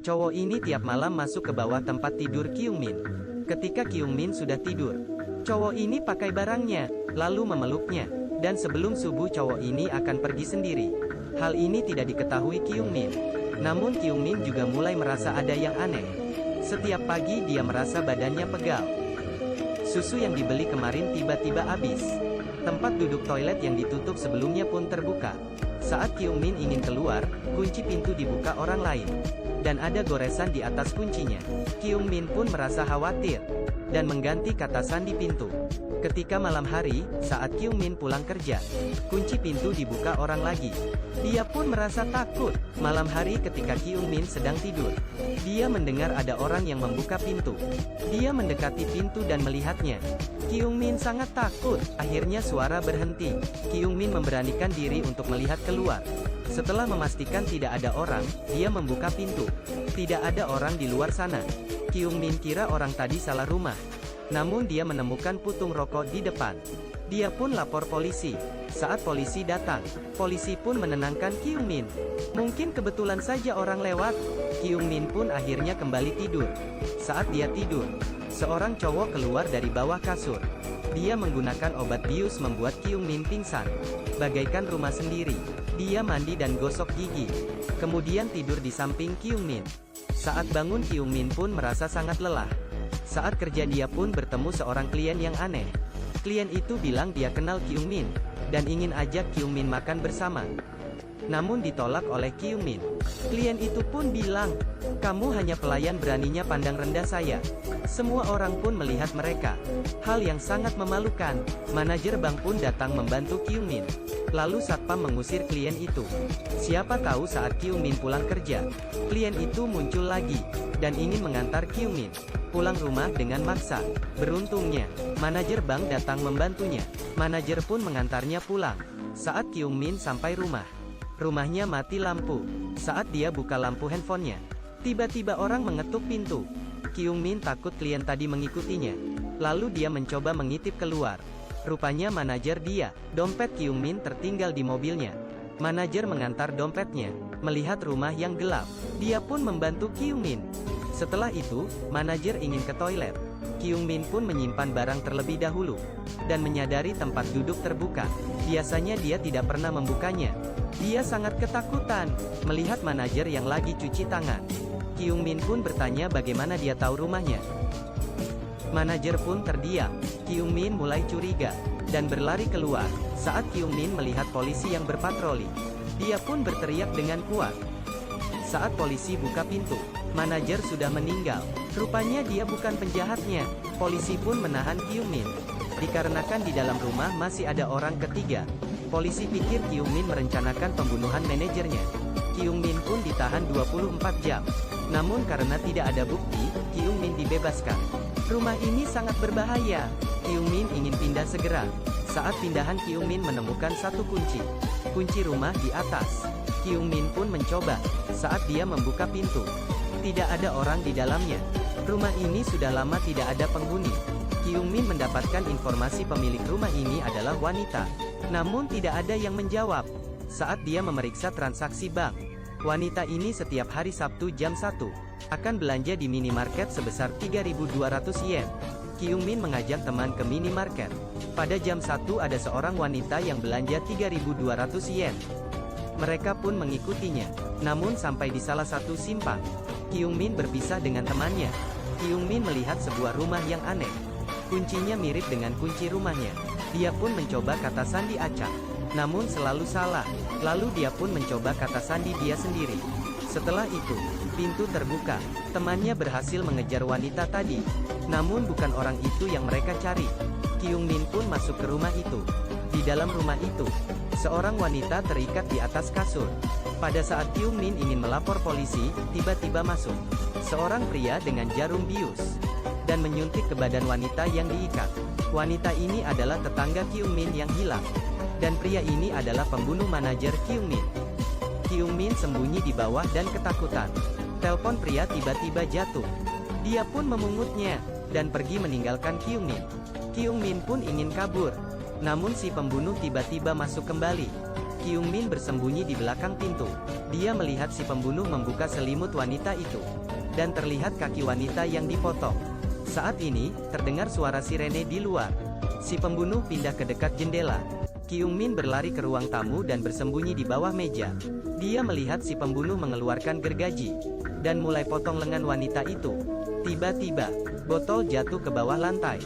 Cowok ini tiap malam masuk ke bawah tempat tidur Kyung Min. Ketika Kyung Min sudah tidur, cowok ini pakai barangnya, lalu memeluknya. Dan sebelum subuh cowok ini akan pergi sendiri. Hal ini tidak diketahui Kyung Min. Namun Kyung Min juga mulai merasa ada yang aneh. Setiap pagi dia merasa badannya pegal. Susu yang dibeli kemarin tiba-tiba habis. Tempat duduk toilet yang ditutup sebelumnya pun terbuka. Saat Kyung Min ingin keluar, kunci pintu dibuka orang lain. Dan ada goresan di atas kuncinya. Kyung Min pun merasa khawatir. Dan mengganti kata sandi pintu. Ketika malam hari, saat Kyung Min pulang kerja, kunci pintu dibuka orang lagi. Dia pun merasa takut. Malam hari ketika Kyung Min sedang tidur, dia mendengar ada orang yang membuka pintu. Dia mendekati pintu dan melihatnya. Kyung Min sangat takut. Akhirnya suara berhenti. Kyung Min memberanikan diri untuk melihat keluar. Setelah memastikan tidak ada orang, dia membuka pintu. Tidak ada orang di luar sana. Kyung Min kira orang tadi salah rumah. Namun dia menemukan putung rokok di depan. Dia pun lapor polisi. Saat polisi datang, polisi pun menenangkan Kyung Min. Mungkin kebetulan saja orang lewat. Kyung Min pun akhirnya kembali tidur. Saat dia tidur, seorang cowok keluar dari bawah kasur. Dia menggunakan obat bius membuat Kyung Min pingsan. Bagaikan rumah sendiri. Dia mandi dan gosok gigi. Kemudian tidur di samping Kyung Min. Saat bangun Kyung Min pun merasa sangat lelah. Saat kerja dia pun bertemu seorang klien yang aneh. Klien itu bilang dia kenal Kyung Min, dan ingin ajak Kyung Min makan bersama. Namun ditolak oleh Kyung Min. Klien itu pun bilang, "Kamu hanya pelayan, beraninya pandang rendah saya." Semua orang pun melihat mereka. Hal yang sangat memalukan. Manajer bank pun datang membantu Kyung Min. Lalu satpam mengusir klien itu. Siapa tahu saat Kyung Min pulang kerja, klien itu muncul lagi, dan ingin mengantar Kyung Min pulang rumah dengan maksa. Beruntungnya, manajer bank datang membantunya. Manajer pun mengantarnya pulang. Saat Kyung Min sampai rumah, rumahnya mati lampu. Saat dia buka lampu handphonenya, tiba-tiba orang mengetuk pintu. Kyung Min takut klien tadi mengikutinya. Lalu dia mencoba mengintip keluar. Rupanya manajer dia. Dompet Kyung Min tertinggal di mobilnya. Manajer mengantar dompetnya. Melihat rumah yang gelap, dia pun membantu Kyung Min. Setelah itu, manajer ingin ke toilet. Kyung Min pun menyimpan barang terlebih dahulu. Dan menyadari tempat duduk terbuka. Biasanya dia tidak pernah membukanya. Dia sangat ketakutan melihat manajer yang lagi cuci tangan. Kyung Min pun bertanya bagaimana dia tahu rumahnya. Manajer pun terdiam. Kyung Min mulai curiga dan berlari keluar. Saat Kyung Min melihat polisi yang berpatroli, dia pun berteriak dengan kuat. Saat polisi buka pintu, manajer sudah meninggal. Rupanya dia bukan penjahatnya. Polisi pun menahan Kyung Min. Dikarenakan di dalam rumah masih ada orang ketiga, polisi pikir Kyung Min merencanakan pembunuhan manajernya. Kyung Min pun ditahan 24 jam. Namun karena tidak ada bukti, Kyung Min dibebaskan. Rumah ini sangat berbahaya. Kyung Min ingin pindah segera. Saat pindahan Kyung Min menemukan satu kunci. Kunci rumah di atas. Kyung Min pun mencoba. Saat dia membuka pintu, tidak ada orang di dalamnya. Rumah ini sudah lama tidak ada penghuni. Kyung Min mendapatkan informasi pemilik rumah ini adalah wanita. Namun tidak ada yang menjawab. Saat dia memeriksa transaksi bank, wanita ini setiap hari Sabtu jam 1 akan belanja di minimarket sebesar 3.200 yen. Kyung Min mengajak teman ke minimarket. Pada jam 1 ada seorang wanita yang belanja 3.200 yen. Mereka pun mengikutinya. Namun sampai di salah satu simpang, Kyung Min berpisah dengan temannya. Kyung Min melihat sebuah rumah yang aneh. Kuncinya mirip dengan kunci rumahnya. Dia pun mencoba kata sandi acak, namun selalu salah. Lalu dia pun mencoba kata sandi dia sendiri. Setelah itu, pintu terbuka. Temannya berhasil mengejar wanita tadi. Namun bukan orang itu yang mereka cari. Kyung Min pun masuk ke rumah itu. Di dalam rumah itu, seorang wanita terikat di atas kasur. Pada saat Kyung Min ingin melapor polisi, tiba-tiba masuk seorang pria dengan jarum bius dan menyuntik ke badan wanita yang diikat. Wanita ini adalah tetangga Kyung Min yang hilang. Dan pria ini adalah pembunuh manajer Kyung Min. Kyung Min sembunyi di bawah dan ketakutan. Telepon pria tiba-tiba jatuh. Dia pun memungutnya dan pergi meninggalkan Kyung Min. Kyung Min pun ingin kabur. Namun si pembunuh tiba-tiba masuk kembali. Kyung Min bersembunyi di belakang pintu. Dia melihat si pembunuh membuka selimut wanita itu. Dan terlihat kaki wanita yang dipotong. Saat ini, terdengar suara sirene di luar. Si pembunuh pindah ke dekat jendela. Kyung Min berlari ke ruang tamu dan bersembunyi di bawah meja. Dia melihat si pembunuh mengeluarkan gergaji. Dan mulai potong lengan wanita itu. Tiba-tiba, botol jatuh ke bawah lantai.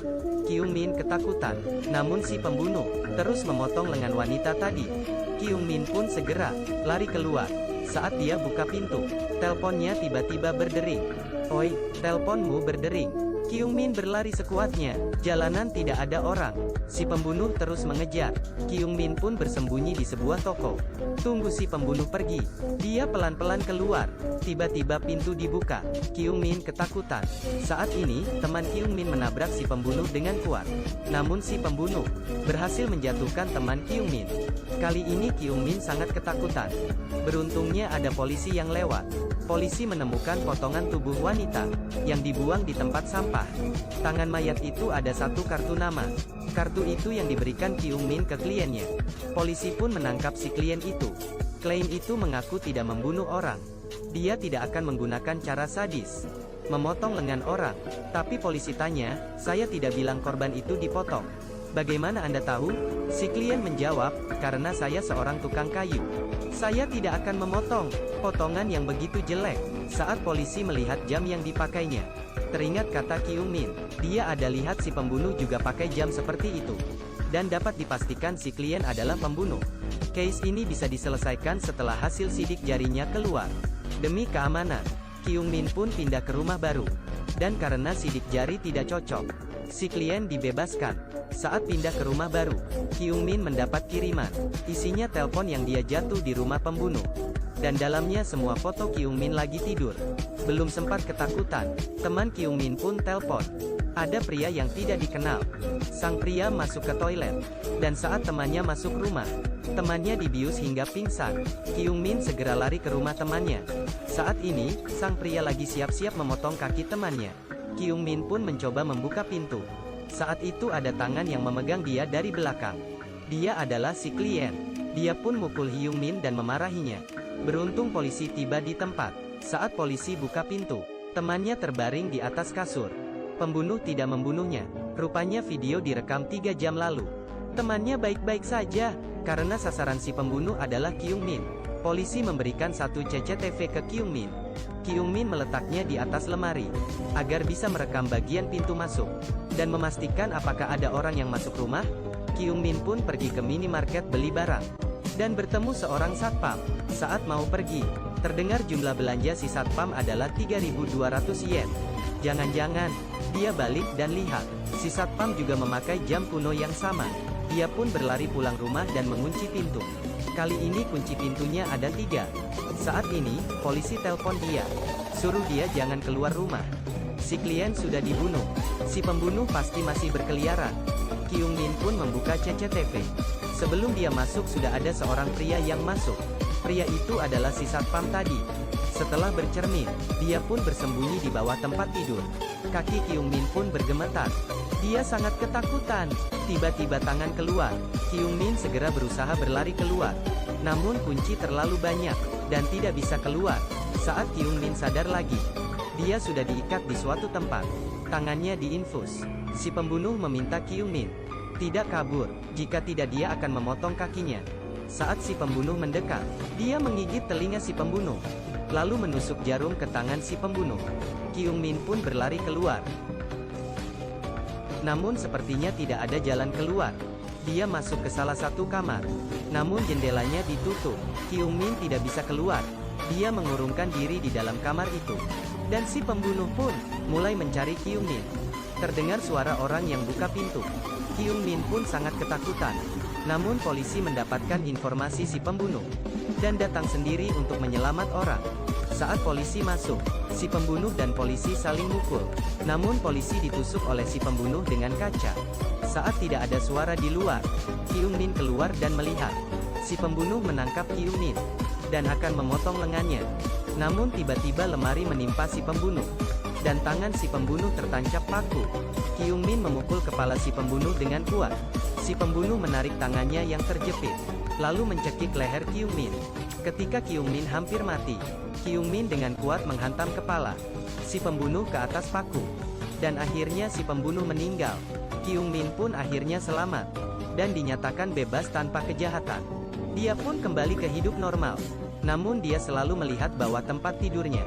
Kyung Min ketakutan. Namun si pembunuh terus memotong lengan wanita tadi. Kyung Min pun segera lari keluar. Saat dia buka pintu, teleponnya tiba-tiba berdering. "Oi, teleponmu berdering." Kyung Min berlari sekuatnya. Jalanan tidak ada orang. Si pembunuh terus mengejar. Kyung Min pun bersembunyi di sebuah toko. Tunggu si pembunuh pergi. Dia pelan-pelan keluar. Tiba-tiba pintu dibuka. Kyung Min ketakutan. Saat ini, teman Kyung Min menabrak si pembunuh dengan kuat. Namun si pembunuh berhasil menjatuhkan teman Kyung Min. Kali ini Kyung Min sangat ketakutan. Beruntungnya ada polisi yang lewat. Polisi menemukan potongan tubuh wanita yang dibuang di tempat sampah. Tangan mayat itu ada satu kartu nama. Kartu itu yang diberikan Kyung Min ke kliennya. Polisi pun menangkap si klien itu. Klaim itu mengaku tidak membunuh orang. Dia tidak akan menggunakan cara sadis, memotong lengan orang. Tapi polisi tanya, "Saya tidak bilang korban itu dipotong. Bagaimana Anda tahu?" Si klien menjawab, "Karena saya seorang tukang kayu. Saya tidak akan memotong potongan yang begitu jelek." Saat polisi melihat jam yang dipakainya, teringat kata Kyung Min. Dia ada lihat si pembunuh juga pakai jam seperti itu. Dan dapat dipastikan si klien adalah pembunuh. Case ini bisa diselesaikan setelah hasil sidik jarinya keluar. Demi keamanan, Kyung Min pun pindah ke rumah baru. Dan karena sidik jari tidak cocok, si klien dibebaskan. Saat pindah ke rumah baru, Kyung Min mendapat kiriman. Isinya telepon yang dia jatuh di rumah pembunuh. Dan dalamnya semua foto Kyung Min lagi tidur. Belum sempat ketakutan, teman Kyung Min pun telepon. Ada pria yang tidak dikenal. Sang pria masuk ke toilet. Dan saat temannya masuk rumah, temannya dibius hingga pingsan. Kyung Min segera lari ke rumah temannya. Saat ini, sang pria lagi siap-siap memotong kaki temannya. Kyung Min pun mencoba membuka pintu. Saat itu ada tangan yang memegang dia dari belakang. Dia adalah si klien. Dia pun mukul Kyung Min dan memarahinya. Beruntung polisi tiba di tempat. Saat polisi buka pintu, temannya terbaring di atas kasur. Pembunuh tidak membunuhnya. Rupanya video direkam 3 jam lalu. Temannya baik-baik saja, karena sasaran si pembunuh adalah Kyung Min. Polisi memberikan satu CCTV ke Kyung Min. Kyung Min meletaknya di atas lemari, agar bisa merekam bagian pintu masuk, dan memastikan apakah ada orang yang masuk rumah. Kyung Min pun pergi ke minimarket beli barang, dan bertemu seorang satpam. Saat mau pergi, terdengar jumlah belanja si satpam adalah 3.200 yen. Jangan-jangan, dia balik dan lihat, si satpam juga memakai jam kuno yang sama. Dia pun berlari pulang rumah dan mengunci pintu. Kali ini kunci pintunya ada 3. Saat ini, polisi telepon dia. Suruh dia jangan keluar rumah. Si klien sudah dibunuh. Si pembunuh pasti masih berkeliaran. Kyung Min pun membuka CCTV. Sebelum dia masuk sudah ada seorang pria yang masuk. Pria itu adalah si satpam tadi. Setelah bercermin, dia pun bersembunyi di bawah tempat tidur. Kaki Kyung Min pun bergemetar. Dia sangat ketakutan. Tiba-tiba tangan keluar. Kyung Min segera berusaha berlari keluar. Namun kunci terlalu banyak, dan tidak bisa keluar. Saat Kyung Min sadar lagi, dia sudah diikat di suatu tempat. Tangannya diinfus. Si pembunuh meminta Kyung Min tidak kabur, jika tidak dia akan memotong kakinya. Saat si pembunuh mendekat, dia menggigit telinga si pembunuh, lalu menusuk jarum ke tangan si pembunuh. Kyung Min pun berlari keluar. Namun sepertinya tidak ada jalan keluar. Dia masuk ke salah satu kamar. Namun jendelanya ditutup. Kyung Min tidak bisa keluar. Dia mengurungkan diri di dalam kamar itu. Dan si pembunuh pun mulai mencari Kyung Min. Terdengar suara orang yang buka pintu. Kyung Min pun sangat ketakutan. Namun polisi mendapatkan informasi si pembunuh dan datang sendiri untuk menyelamat orang. Saat polisi masuk, si pembunuh dan polisi saling mukul. Namun polisi ditusuk oleh si pembunuh dengan kaca. Saat tidak ada suara di luar, Kyung Min keluar dan melihat si pembunuh menangkap Kyung Min dan akan memotong lengannya. Namun tiba-tiba lemari menimpa si pembunuh dan tangan si pembunuh tertancap paku. Kyung Min memukul kepala si pembunuh dengan kuat. Si pembunuh menarik tangannya yang terjepit. lalu mencekik leher Kyung Min. Ketika Kyung Min hampir mati, Kyung Min dengan kuat menghantam kepala si pembunuh ke atas paku. Dan akhirnya si pembunuh meninggal. Kyung Min pun akhirnya selamat dan dinyatakan bebas tanpa kejahatan. Dia pun kembali ke hidup normal. Namun dia selalu melihat bahwa tempat tidurnya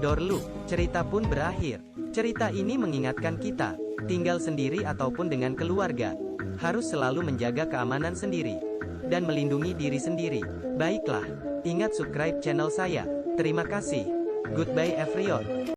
Dorlu. Cerita pun berakhir. Cerita ini mengingatkan kita, tinggal sendiri ataupun dengan keluarga, harus selalu menjaga keamanan sendiri dan melindungi diri sendiri. Baiklah, ingat subscribe channel saya. Terima kasih. Goodbye everyone.